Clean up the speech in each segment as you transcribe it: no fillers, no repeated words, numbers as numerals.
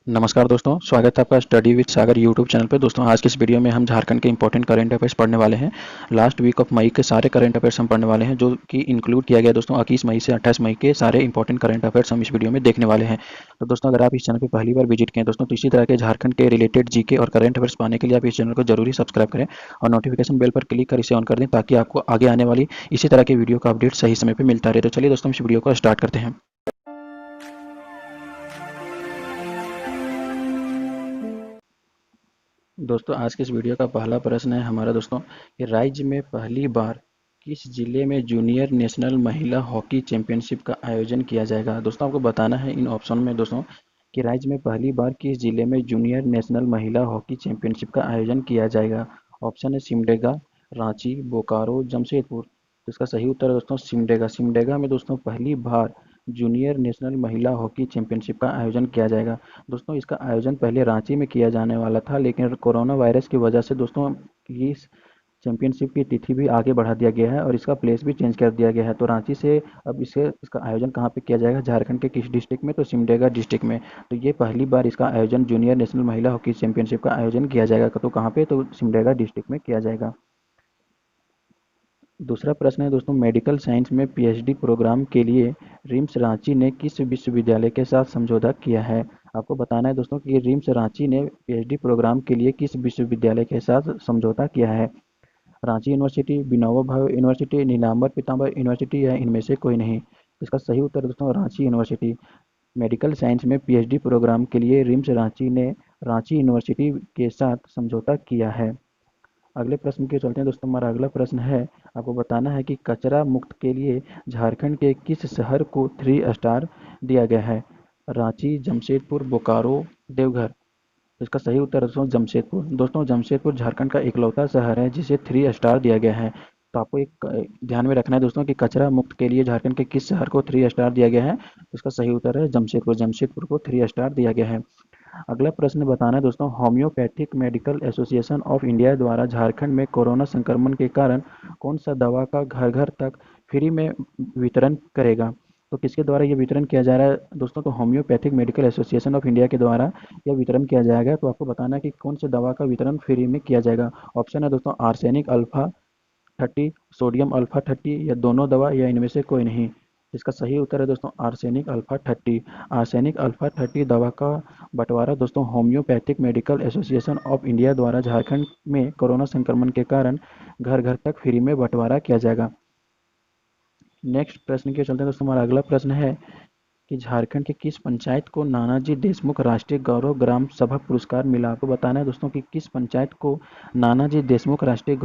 नमस्कार दोस्तों, स्वागत है आपका study with Sagar YouTube channel पे। दोस्तों आज की इस वीडियो में हम झारखंड के इंपॉर्टेंट करंट अफेयर्स पढ़ने वाले हैं। लास्ट वीक ऑफ मई के सारे करंट अफेयर्स हम पढ़ने वाले हैं, जो कि इंक्लूड किया गया दोस्तों 21 मई से 28 मई के सारे इंपॉर्टेंट करंट अफेयर्स हम इस वीडियो में देखने वाले हैं। तो दोस्तों अगर आप इस चैनल पर पहली बार विजिट किए दोस्तों, तो इसी तरह के झारखंड के रिलेटेड जीके और करंट अफेयर्स पाने के लिए आप इस चैनल को जरूरी सब्सक्राइब करें और नोटिफिकेशन बेल पर क्लिक कर इसे ऑन कर दें, ताकि आपको आगे आने वाली इसी तरह के वीडियो का अपडेट सही समय पर मिलता रहे। तो चलिए दोस्तों इस वीडियो को स्टार्ट करते हैं। दोस्तों आज के इस वीडियो का पहला प्रश्न है हमारा दोस्तों कि राज्य में पहली बार किस जिले में जूनियर नेशनल महिला हॉकी चैंपियनशिप का आयोजन किया जाएगा। दोस्तों आपको बताना है इन ऑप्शन में दोस्तों कि राज्य में पहली बार किस जिले में जूनियर नेशनल महिला हॉकी चैंपियनशिप का आयोजन किया जाएगा। ऑप्शन है सिमडेगा, रांची, बोकारो, जमशेदपुर। तो इसका सही उत्तर है दोस्तों सिमडेगा। सिमडेगा में दोस्तों पहली बार जूनियर नेशनल महिला हॉकी चैंपियनशिप का आयोजन किया जाएगा। दोस्तों इसका आयोजन पहले रांची में किया जाने वाला था, लेकिन कोरोना वायरस की वजह से दोस्तों इस चैंपियनशिप की तिथि भी आगे बढ़ा दिया गया है और इसका प्लेस भी चेंज कर दिया गया है। तो रांची से अब इसका आयोजन कहाँ पे किया जाएगा, झारखंड के किस डिस्ट्रिक्ट में, तो सिमडेगा डिस्ट्रिक्ट में। तो ये पहली बार इसका आयोजन जूनियर नेशनल महिला हॉकी चैंपियनशिप का आयोजन किया जाएगा। तो कहाँ पे, तो सिमडेगा डिस्ट्रिक्ट में किया जाएगा। दूसरा प्रश्न है दोस्तों, मेडिकल साइंस में पीएचडी प्रोग्राम के लिए रिम्स रांची ने किस विश्वविद्यालय के साथ समझौता किया है। आपको बताना है दोस्तों कि रिम्स रांची ने पीएचडी प्रोग्राम के लिए किस विश्वविद्यालय के साथ समझौता किया है। रांची यूनिवर्सिटी, विनोबा भावे यूनिवर्सिटी, नीलांबर पीताम्बर यूनिवर्सिटी या इनमें से कोई नहीं। इसका सही उत्तर दोस्तों रांची यूनिवर्सिटी। मेडिकल साइंस में पीएचडी प्रोग्राम के लिए रिम्स रांची ने रांची यूनिवर्सिटी के साथ समझौता किया है। अगले प्रश्न के चलते हैं दोस्तों। हमारा अगला प्रश्न है, आपको बताना है कि कचरा मुक्त के लिए झारखंड के किस शहर को 3 स्टार दिया गया है। रांची, जमशेदपुर, बोकारो, देवघर। इसका सही उत्तर है दोस्तों जमशेदपुर। दोस्तों जमशेदपुर झारखंड का इकलौता शहर है जिसे 3 स्टार दिया गया है। तो आपको एक ध्यान में रखना है दोस्तों कि कचरा मुक्त के लिए झारखंड के किस शहर को 3 स्टार दिया गया है। इसका सही उत्तर है जमशेदपुर। जमशेदपुर को 3 स्टार दिया गया है। अगला प्रश्न बताना है दोस्तों, homeopathic medical association of India द्वारा झारखंड में कोरोना संक्रमण के कारण कौन सा दवा का घर घर तक फ्री में वितरण करेगा। तो किसके द्वारा ये वितरण किया जा रहा है दोस्तों, तो homeopathic medical association of India के द्वारा यह वितरण किया जाएगा। तो आपको बताना है कि कौन से दवा का वितरण फ्री में किया जाएगा। ऑप्शन है दोस्तों आर्सेनिक अल्फा 30, सोडियम अल्फा 30, या दोनों दवा या इनमें से कोई नहीं। इसका सही उत्तर है दोस्तों आर्सेनिक अल्फा 30। आर्सेनिक अल्फा 30 दवा का बंटवारा दोस्तों homeopathic medical association of India द्वारा झारखंड में कोरोना संक्रमण के कारण घर घर तक फ्री में बंटवारा किया जाएगा। नेक्स्ट प्रश्न के चलते दोस्तों हमारा अगला प्रश्न है कि झारखंड के किस पंचायत को नानाजी देशमुख राष्ट्रीय गौरव ग्राम सभा पुरस्कार मिला। आपको बताना है दोस्तों कि किस पंचायत को नानाजी देशमुख राष्ट्रीय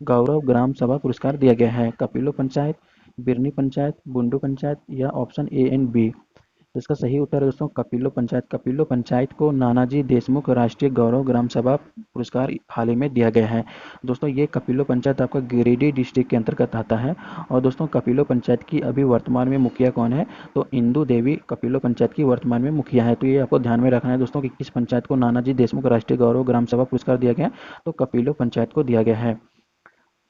गौरव ग्राम सभा पुरस्कार दिया गया है। कपिलो पंचायत, बिरनी पंचायत, बुंडू पंचायत, या ऑप्शन ए एंड बी। तो इसका सही उत्तर है दोस्तों कपिलो पंचायत। कपिलो पंचायत को नानाजी देशमुख राष्ट्रीय गौरव ग्राम सभा पुरस्कार हाल ही में दिया गया है। दोस्तों ये कपिलो पंचायत आपका गिरिडीह डिस्ट्रिक्ट के अंतर्गत आता है। और दोस्तों कपिलो पंचायत की अभी वर्तमान में मुखिया कौन है, तो इंदू देवी कपिलो पंचायत की वर्तमान में मुखिया है। तो ये आपको ध्यान में रखना है दोस्तों कि किस पंचायत को नानाजी देशमुख राष्ट्रीय गौरव ग्राम सभा पुरस्कार दिया गया है, तो कपिलो पंचायत को दिया गया है।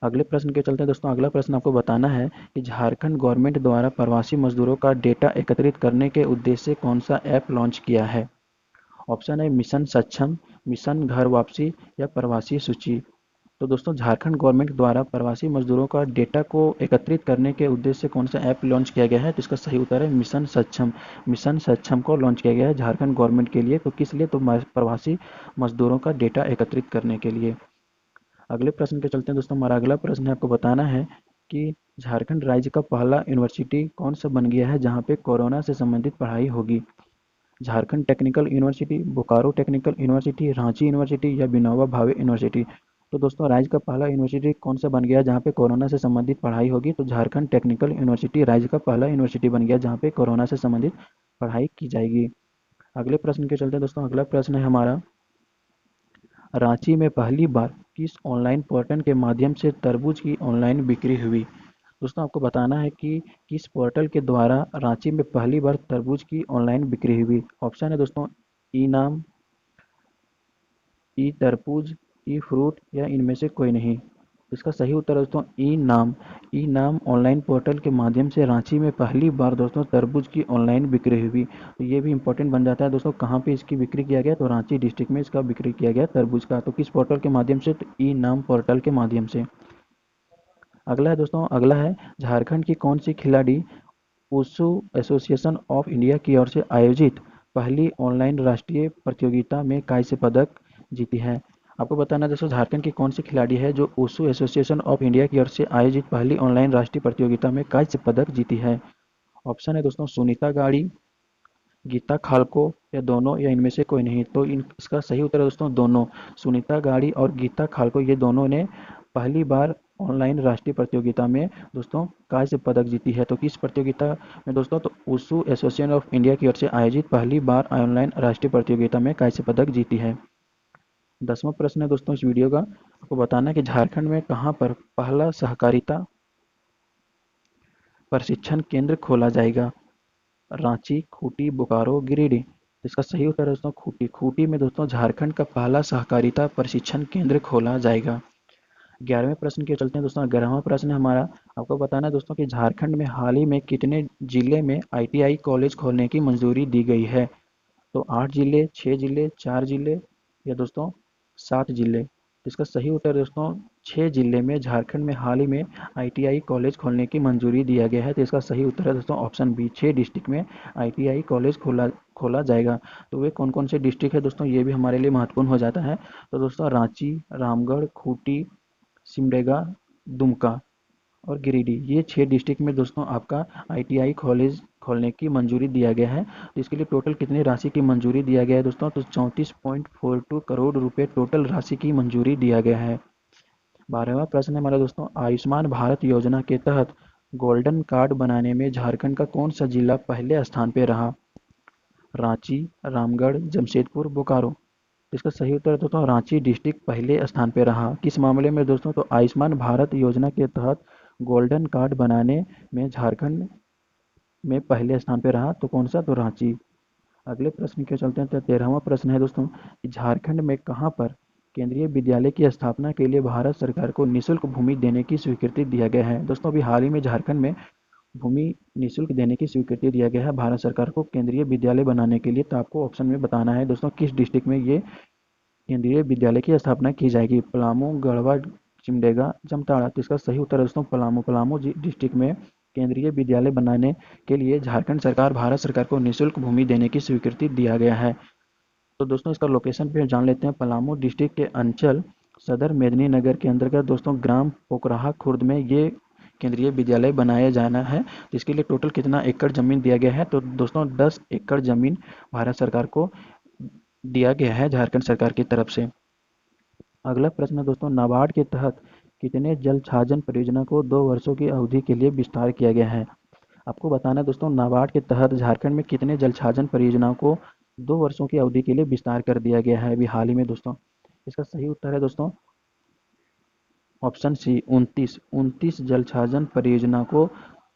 अगले प्रश्न के चलते हैं दोस्तों। अगला प्रश्न आपको बताना है कि झारखंड गवर्नमेंट द्वारा प्रवासी मजदूरों का डेटा एकत्रित करने के उद्देश्य से कौन सा ऐप लॉन्च किया है। ऑप्शन है मिशन सक्षम, मिशन घर वापसी, या प्रवासी सूची। तो दोस्तों झारखंड गवर्नमेंट द्वारा प्रवासी मजदूरों का डेटा को एकत्रित करने के उद्देश्य से कौन सा ऐप लॉन्च किया गया है, तो इसका सही उत्तर है मिशन सक्षम। मिशन सक्षम को लॉन्च किया गया है झारखंड गवर्नमेंट के लिए। तो किस लिए, तो प्रवासी मजदूरों का डेटा एकत्रित करने के लिए। अगले प्रश्न के चलते हैं दोस्तों। हमारा अगला प्रश्न है, आपको बताना है कि झारखंड राज्य का पहला यूनिवर्सिटी कौन सा बन गया है जहां पे कोरोना से संबंधित पढ़ाई होगी। Jharkhand technical university, Bokaro technical university, Ranchi university, या विनोबा भावे यूनिवर्सिटी। तो दोस्तों राज्य का पहला यूनिवर्सिटी कौन सा बन गया जहाँ पे कोरोना से संबंधित पढ़ाई होगी, तो झारखंड टेक्निकल यूनिवर्सिटी राज्य का पहला यूनिवर्सिटी बन गया जहाँ पे कोरोना से संबंधित पढ़ाई की जाएगी। अगले प्रश्न के चलते दोस्तों। अगला प्रश्न है हमारा, रांची में पहली बार किस ऑनलाइन पोर्टल के माध्यम से तरबूज की ऑनलाइन बिक्री हुई। दोस्तों आपको बताना है कि किस पोर्टल के द्वारा रांची में पहली बार तरबूज की ऑनलाइन बिक्री हुई। ऑप्शन है दोस्तों ई नाम, ई तरबूज, ई फ्रूट, या इनमें से कोई नहीं। इसका सही उत्तर है दोस्तों ई नाम ऑनलाइन पोर्टल के माध्यम से रांची में पहली बार दोस्तों तरबूज की ऑनलाइन बिक्री हुई। तो ये भी इंपॉर्टेंट बन जाता है दोस्तों, कहाँ पे इसकी बिक्री किया गया, तो रांची डिस्ट्रिक्ट में इसका बिक्री किया गया तरबूज का। तो किस पोर्टल के माध्यम से, तो ई नाम पोर्टल के माध्यम से। अगला है झारखंड की कौन सी खिलाड़ी वुशु एसोसिएशन ऑफ इंडिया की ओर से आयोजित पहली ऑनलाइन राष्ट्रीय प्रतियोगिता में कांस्य पदक जीती है। आपको बताना है दोस्तों, झारखंड की कौन सी खिलाड़ी है जो वुशु एसोसिएशन ऑफ इंडिया की ओर से आयोजित पहली ऑनलाइन राष्ट्रीय प्रतियोगिता में कांस्य पदक जीती है। ऑप्शन है दोस्तों सुनीता गाड़ी, गीता खालको, या दोनों, या इनमें से कोई नहीं। तो इसका सही उत्तर है दोस्तों दोनों। सुनीता गाड़ी और गीता खालको ये दोनों ने पहली बार ऑनलाइन राष्ट्रीय प्रतियोगिता में दोस्तों कांस्य पदक जीती है। तो किस प्रतियोगिता में दोस्तों, तो वुशु एसोसिएशन ऑफ इंडिया की ओर से आयोजित पहली बार ऑनलाइन राष्ट्रीय प्रतियोगिता में कांस्य पदक जीती है। 10वां प्रश्न है दोस्तों इस वीडियो का, आपको बताना है कि झारखंड में कहाँ पर पहला सहकारिता प्रशिक्षण केंद्र खोला जाएगा। रांची, खूंटी, बोकारो, गिरिडीह। इसका सही उत्तर है दोस्तों खूंटी। खूंटी में दोस्तों झारखंड का पहला सहकारिता प्रशिक्षण केंद्र खोला जाएगा। 11वें प्रश्न के चलते हैं दोस्तों। 11वां प्रश्न है हमारा, आपको बताना है दोस्तों कि झारखंड में हाल ही में कितने जिले में आईटीआई कॉलेज खोलने की मंजूरी दी गई है। तो 8 जिले, 6 जिले, 4 जिले, या दोस्तों 7 जिले। इसका सही उत्तर दोस्तों 6 जिले में झारखंड में हाल ही में आईटीआई कॉलेज खोलने की मंजूरी दिया गया है। तो इसका सही उत्तर है दोस्तों ऑप्शन बी, 6 डिस्ट्रिक्ट में आईटीआई कॉलेज खोला जाएगा। तो वे कौन कौन से डिस्ट्रिक्ट है दोस्तों, ये भी हमारे लिए महत्वपूर्ण हो जाता है। तो दोस्तों रांची, रामगढ़, खूंटी, सिमडेगा, दुमका और गिरिडीह, ये 6 डिस्ट्रिक्ट में दोस्तों आपका आईटीआई कॉलेज खोलने की मंजूरी दिया गया है। तो इसके लिए टोटल कितनी राशि की मंजूरी दिया गया है दोस्तों, तो 34.42 करोड़ रुपए टोटल राशि की मंजूरी दिया गया है। 12वां प्रश्न है हमारा दोस्तों, आयुष्मान भारत योजना के तहत गोल्डन कार्ड बनाने में झारखंड का कौन सा जिला पहले स्थान पर रहा। रांची, रामगढ़, जमशेदपुर, बोकारो। इसका सही उत्तर है दोस्तों रांची डिस्ट्रिक्ट पहले स्थान पर रहा। किस मामले में दोस्तों, तो आयुष्मान भारत योजना के तहत गोल्डन कार्ड बनाने में झारखंड में पहले स्थान पर रहा। तो कौन सा, तो रांची। अगले प्रश्न के चलते हैं। तो 13वां प्रश्न है दोस्तों, झारखंड में कहाँ पर केंद्रीय विद्यालय की स्थापना के लिए भारत सरकार को निःशुल्क भूमि देने की स्वीकृति दिया गया है। दोस्तों अभी हाल ही में झारखंड में भूमि निःशुल्क देने की स्वीकृति दिया गया है भारत सरकार को केंद्रीय विद्यालय बनाने के लिए। तो आपको ऑप्शन में बताना है दोस्तों किस डिस्ट्रिक्ट में ये केंद्रीय विद्यालय की स्थापना की जाएगी। पलामू, गढ़वा, सिमडेगा, जामताड़ा। तो इसका सही उत्तर है दोस्तों पलामू डिस्ट्रिक्ट में केंद्रीय विद्यालय बनाने के लिए झारखंड सरकार भारत सरकार को निःशुल्क भूमि देने की स्वीकृति दिया गया है। तो दोस्तों इसका लोकेशन पे जान लेते हैं। पलामू डिस्ट्रिक्ट के अंचल सदर मेदिनीनगर के अंतर्गत दोस्तों ग्राम पोखराहा खुर्द में ये केंद्रीय विद्यालय बनाया जाना है। तो इसके लिए टोटल कितना एकड़ जमीन दिया गया है, तो दोस्तों 10 एकड़ जमीन भारत सरकार को दिया गया है झारखंड सरकार की तरफ से। अगला प्रश्न है दोस्तों, नाबार्ड के तहत कितने जल छाजन परियोजना को 2 वर्षों की अवधि के लिए विस्तार किया गया है। आपको बताना है दोस्तों नाबार्ड के तहत झारखंड में कितने जल छाजन परियोजनाओं को 2 वर्षों की अवधि के लिए विस्तार कर दिया गया है अभी हाल ही में दोस्तों। इसका सही उत्तर है दोस्तों ऑप्शन सी, 29 जल छाजन परियोजना को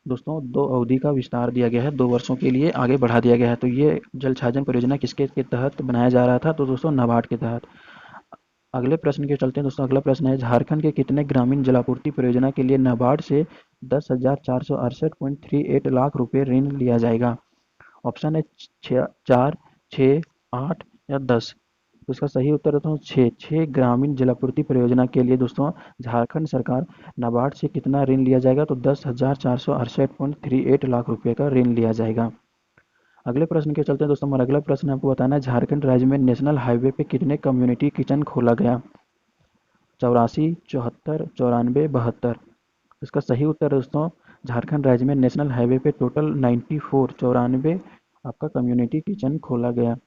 दोस्तों 2 अवधि का विस्तार दिया गया है, 2 वर्षों के लिए आगे बढ़ा दिया गया है। तो ये जल छाजन परियोजना किसके के तहत बनाया जा रहा था, तो दोस्तों नाबार्ड के तहत। अगले प्रश्न के चलते हैं दोस्तों। अगला प्रश्न है, झारखंड के कितने ग्रामीण जलापूर्ति परियोजना के लिए नाबार्ड से 10,468.38 लाख रुपए ऋण लिया जाएगा। ऑप्शन है 4, 6, 8 या 10। तो इसका सही उत्तर है दोस्तों 6 ग्रामीण जलापूर्ति परियोजना के लिए दोस्तों झारखंड सरकार नाबार्ड से कितना ऋण लिया जाएगा, तो 10,468.38 लाख रुपए का ऋण लिया जाएगा। अगले प्रश्न के चलते हैं दोस्तों। हमारा अगला प्रश्न आपको बताना है, झारखंड राज्य में नेशनल हाईवे पे कितने कम्युनिटी किचन खोला गया। 84, 74, 94, 72। इसका सही उत्तर दोस्तों झारखंड राज्य में नेशनल हाईवे पे टोटल 94 आपका कम्युनिटी किचन खोला गया।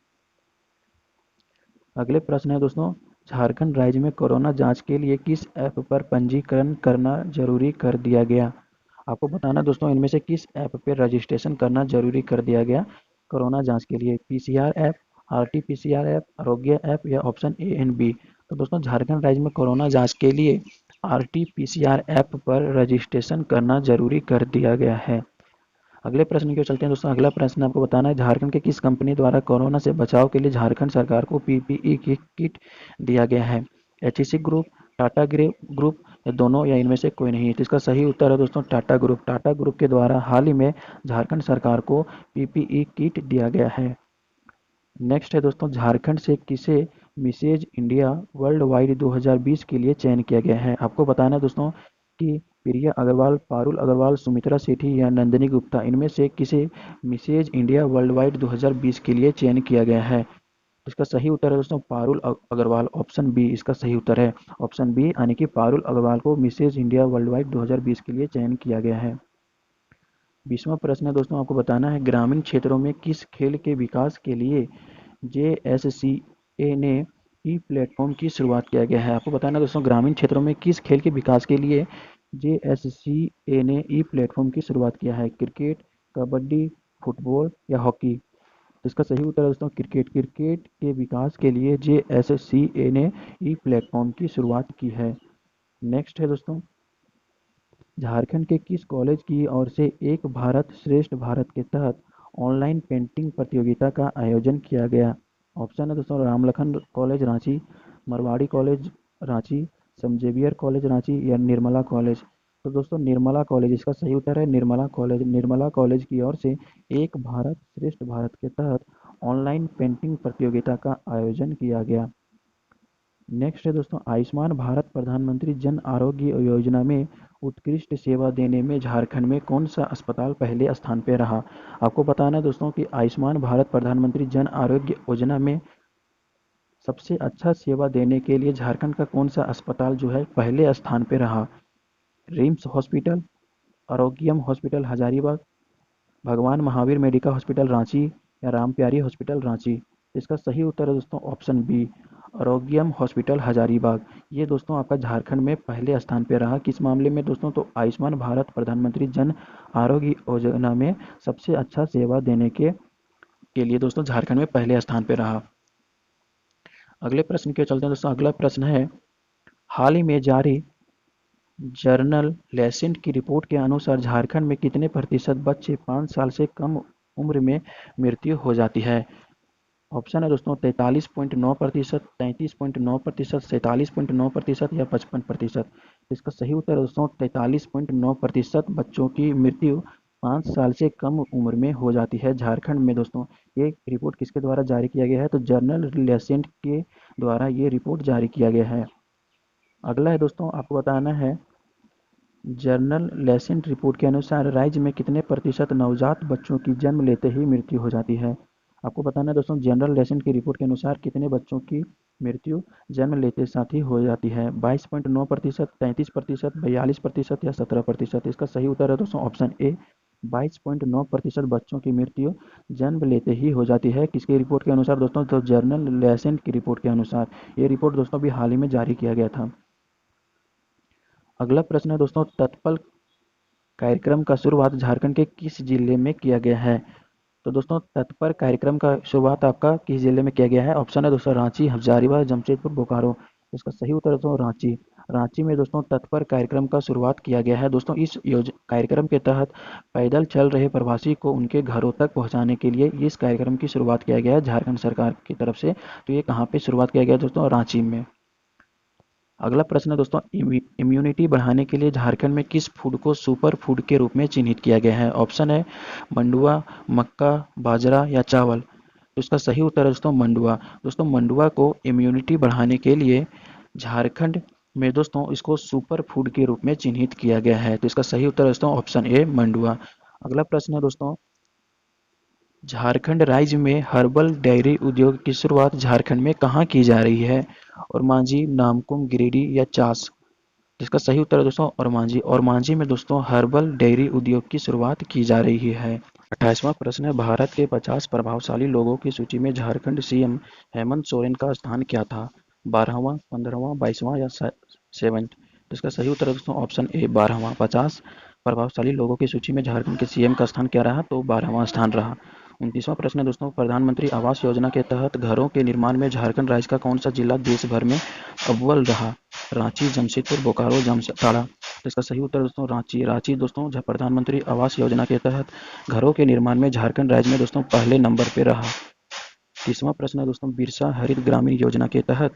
अगले प्रश्न है दोस्तों, झारखंड राज्य में कोरोना जांच के लिए किस ऐप पर पंजीकरण करना जरूरी कर दिया गया। आपको बताना दोस्तों इनमें से किस ऐप पर रजिस्ट्रेशन करना जरूरी कर दिया गया कोरोना जांच के लिए। पीसीआर ऐप, आरटी-पीसीआर ऐप, आरोग्य ऐप, या ऑप्शन ए एंड बी। तो दोस्तों झारखंड राज्य में कोरोना जांच के लिए आरटी-पीसीआर ऐप पर रजिस्ट्रेशन करना जरूरी कर दिया गया है। अगले प्रश्न की ओर चलते हैं दोस्तों। अगला प्रश्न आपको बताना है, झारखंड के किस कंपनी द्वारा कोरोना से बचाव के लिए झारखंड सरकार को पीपीई की किट दिया गया है। एचईसी ग्रुप, टाटा ग्रुप, या दोनों या इनमें से कोई नहीं। तो इसका सही उत्तर है दोस्तों टाटा ग्रुप। टाटा ग्रुप के द्वारा हाल ही में झारखंड सरकार को पीपीई किट दिया गया है। नेक्स्ट है दोस्तों, झारखंड से किसे मिसेज इंडिया वर्ल्ड वाइड 2020 के लिए चयन किया गया है। आपको बताना है दोस्तों कि प्रिया अग्रवाल, पारुल अग्रवाल, सुमित्रा सेठी या नंदिनी गुप्ता इनमें से किसे मिसेज इंडिया वर्ल्ड वाइड 2020 के लिए चयन किया गया है। इसका सही उत्तर है दोस्तों पारुल अग्रवाल, ऑप्शन बी इसका सही उत्तर है। ऑप्शन बी यानी कि पारुल अग्रवाल को मिसेज इंडिया वर्ल्ड वाइड 2020 के लिए चयन किया गया है। 20वां प्रश्न है दोस्तों, आपको बताना है ग्रामीण क्षेत्रों में किस खेल के विकास के लिए जेएससीए ने ई प्लेटफॉर्म की शुरुआत किया गया है। आपको बताना है दोस्तों ग्रामीण क्षेत्रों में किस खेल के विकास के लिए जेएससीए ने ई प्लेटफॉर्म की शुरुआत किया है। क्रिकेट, कबड्डी, फुटबॉल या हॉकी। तो इसका सही उत्तर है दोस्तों क्रिकेट। क्रिकेट के विकास के लिए जेएससीए ने ई प्लेटफॉर्म की शुरुआत की है। नेक्स्ट है दोस्तों, झारखंड के किस कॉलेज की ओर से एक भारत श्रेष्ठ भारत के तहत ऑनलाइन पेंटिंग प्रतियोगिता का आयोजन किया गया। ऑप्शन है दोस्तों रामलखन कॉलेज रांची, मरवाड़ी कॉलेज रांची, समझेवियर कॉलेज रांची या निर्मला कॉलेज। तो दोस्तों निर्मला कॉलेज इसका सही उत्तर है। निर्मला कॉलेज, निर्मला कॉलेज की ओर से एक भारत श्रेष्ठ भारत के तहत ऑनलाइन पेंटिंग प्रतियोगिता का आयोजन किया गया। नेक्स्ट है दोस्तों, आयुष्मान भारत प्रधानमंत्री जन आरोग्य योजना में उत्कृष्ट सेवा देने में झारखंड में कौन सा अस्पताल पहले स्थान पर रहा। आपको बताना है दोस्तों कि आयुष्मान भारत प्रधानमंत्री जन आरोग्य योजना में सबसे अच्छा सेवा देने के लिए झारखंड का कौन सा अस्पताल जो है पहले स्थान पर रहा। रिम्स हॉस्पिटल, आरोग्यम हॉस्पिटल हजारीबाग, भगवान महावीर मेडिकल हॉस्पिटल रांची या रामप्यारी हॉस्पिटल रांची। इसका सही उत्तर है दोस्तों ऑप्शन बी, आरोग्यम हॉस्पिटल हजारीबाग। ये दोस्तों आपका झारखंड में पहले स्थान पर रहा। किस मामले में दोस्तों, तो आयुष्मान भारत प्रधानमंत्री जन आरोग्य योजना में सबसे अच्छा सेवा देने के लिए दोस्तों झारखंड में पहले स्थान पर रहा। अगले प्रश्न के चलते हैं दोस्तों। अगला प्रश्न है, हाल ही में जारी जर्नल लेसेंट की रिपोर्ट के अनुसार झारखंड में कितने प्रतिशत बच्चे 5 साल से कम उम्र में मृत्यु हो जाती है। ऑप्शन है दोस्तों 43.9%, 33.9%, 47.9% या 55%। इसका सही उत्तर है दोस्तों 43.9% बच्चों की मृत्यु 5 साल से कम उम्र में हो जाती है झारखंड में। दोस्तों ये रिपोर्ट किसके द्वारा जारी किया गया है, तो जर्नल लेसेंट के द्वारा ये रिपोर्ट जारी किया गया है। अगला है दोस्तों, आपको बताना है जर्नल लेसेंट रिपोर्ट के अनुसार राज्य में कितने प्रतिशत नवजात बच्चों की जन्म लेते ही मृत्यु हो जाती है। आपको बताना है दोस्तों जनरल लेसेंट की रिपोर्ट के अनुसार कितने बच्चों की मृत्यु जन्म लेते साथ ही हो जाती है। 22.9%, 33%, 42% या 17%। इसका सही उत्तर है दोस्तों ऑप्शन ए, 22.9% बच्चों की मृत्यु जन्म लेते ही हो जाती है। किसकी रिपोर्ट के अनुसार दोस्तों, तो जर्नल लेसेंट की रिपोर्ट के अनुसार। ये रिपोर्ट दोस्तों अभी हाल ही में जारी किया गया था। अगला प्रश्न है दोस्तों, तत्पल कार्यक्रम का शुरुआत झारखंड के किस जिले में किया गया है। तो दोस्तों तत्पर कार्यक्रम का शुरुआत आपका किस जिले में किया गया है। ऑप्शन है दोस्तों रांची, हजारीबाग, जमशेदपुर, बोकारो। इसका सही उत्तर है दोस्तों रांची। रांची में दोस्तों तत्पर कार्यक्रम का शुरुआत किया गया है। दोस्तों इस कार्यक्रम के तहत पैदल चल रहे प्रवासी को उनके घरों तक पहुंचाने के लिए इस कार्यक्रम की शुरुआत किया गया है झारखंड सरकार की तरफ से। तो ये कहाँ पे शुरुआत किया गया दोस्तों, रांची में। अगला प्रश्न है दोस्तों, इम्यूनिटी बढ़ाने के लिए झारखंड में किस फूड को सुपर फूड के रूप में चिन्हित किया गया है। ऑप्शन है मंडुआ, मक्का, बाजरा या चावल। तो इसका सही उत्तर है दोस्तों मंडुआ। दोस्तों मंडुआ को इम्यूनिटी बढ़ाने के लिए झारखंड में दोस्तों इसको सुपर फूड के रूप में चिन्हित किया गया है। तो इसका सही उत्तर है दोस्तों ऑप्शन ए मंडुआ। अगला प्रश्न है दोस्तों, झारखंड राज्य में हर्बल डेयरी उद्योग की शुरुआत झारखंड में कहाँ की जा रही है। और मांझी, नामकुम, गिरिडीह या चास। जिसका सही उत्तर है दोस्तों ओरमांझी। ओरमांझी में दोस्तों हर्बल डेयरी उद्योग की शुरुआत की जा रही है। 28वां प्रश्न है, भारत के 50 प्रभावशाली लोगों की सूची में झारखंड सीएम हेमंत सोरेन का स्थान क्या था। 12वां, 15वां, 22वां या 7। इसका सही उत्तर है दोस्तों ऑप्शन ए 12वां। 50 प्रभावशाली लोगों की सूची में झारखंड के सीएम का स्थान क्या रहा, तो 12वां स्थान रहा। 29वां प्रश्न है दोस्तों, प्रधानमंत्री आवास योजना के तहत घरों के निर्माण में झारखंड राज्य का कौन सा जिला देश भर में अव्वल रहा। रांची, जमशेदपुर, बोकारो, जामताड़ा। तो इसका सही उत्तर दोस्तों रांची। रांची दोस्तों प्रधानमंत्री आवास योजना के तहत घरों के निर्माण में झारखंड राज्य में दोस्तों पहले नंबर पर रहा। 30वां प्रश्न है दोस्तों, बिरसा हरित ग्रामीण योजना के तहत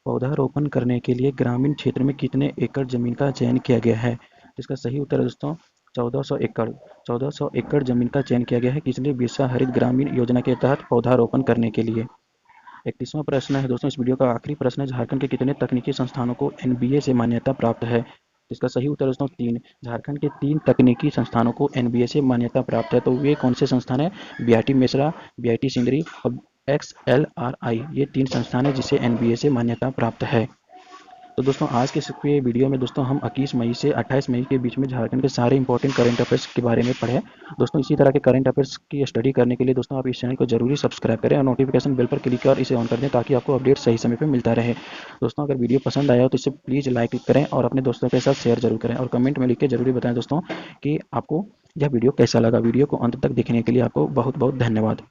पौधारोपण करने के लिए ग्रामीण क्षेत्र में कितने एकड़ जमीन का चयन किया गया है? इसका सही उत्तर है दोस्तों 1400 एकड़। 1400 एकड़ जमीन का चयन किया गया है किस लिए? विश्व हरित ग्रामीण योजना के तहत पौधारोपण करने के लिए। 31वां प्रश्न है दोस्तों, इस वीडियो का आखिरी प्रश्न है, झारखंड के कितने तकनीकी संस्थानों को एनबीए से मान्यता प्राप्त है? इसका सही उत्तर दोस्तों 3। झारखंड के 3 तकनीकी संस्थानों को एनबीए से मान्यता प्राप्त है। तो वे कौन से संस्थान है? बीआईटी मेसरा, बीआईटी सिंदरी और एक्सएलआरआई, ये 3 संस्थान है जिसे एनबीए से मान्यता प्राप्त है। तो दोस्तों आज के इस वीडियो में दोस्तों हम 21 मई से 28 मई के बीच में झारखंड के सारे इंपॉर्टेंट करंट अफेयर्स के बारे में पढ़े। दोस्तों इसी तरह के करंट अफेयर्स की स्टडी करने के लिए दोस्तों आप इस चैनल को जरूरी सब्सक्राइब करें और नोटिफिकेशन बेल पर क्लिक कर इसे ऑन कर दें ताकि आपको अपडेट सही समय पर मिलता रहे। दोस्तों अगर वीडियो पसंद आया हो तो इसे प्लीज़ लाइक करें और अपने दोस्तों के साथ शेयर जरूर करें और कमेंट में लिख के जरूरी बताएं दोस्तों कि आपको यह वीडियो कैसा लगा। वीडियो को अंत तक देखने के लिए आपको बहुत बहुत धन्यवाद।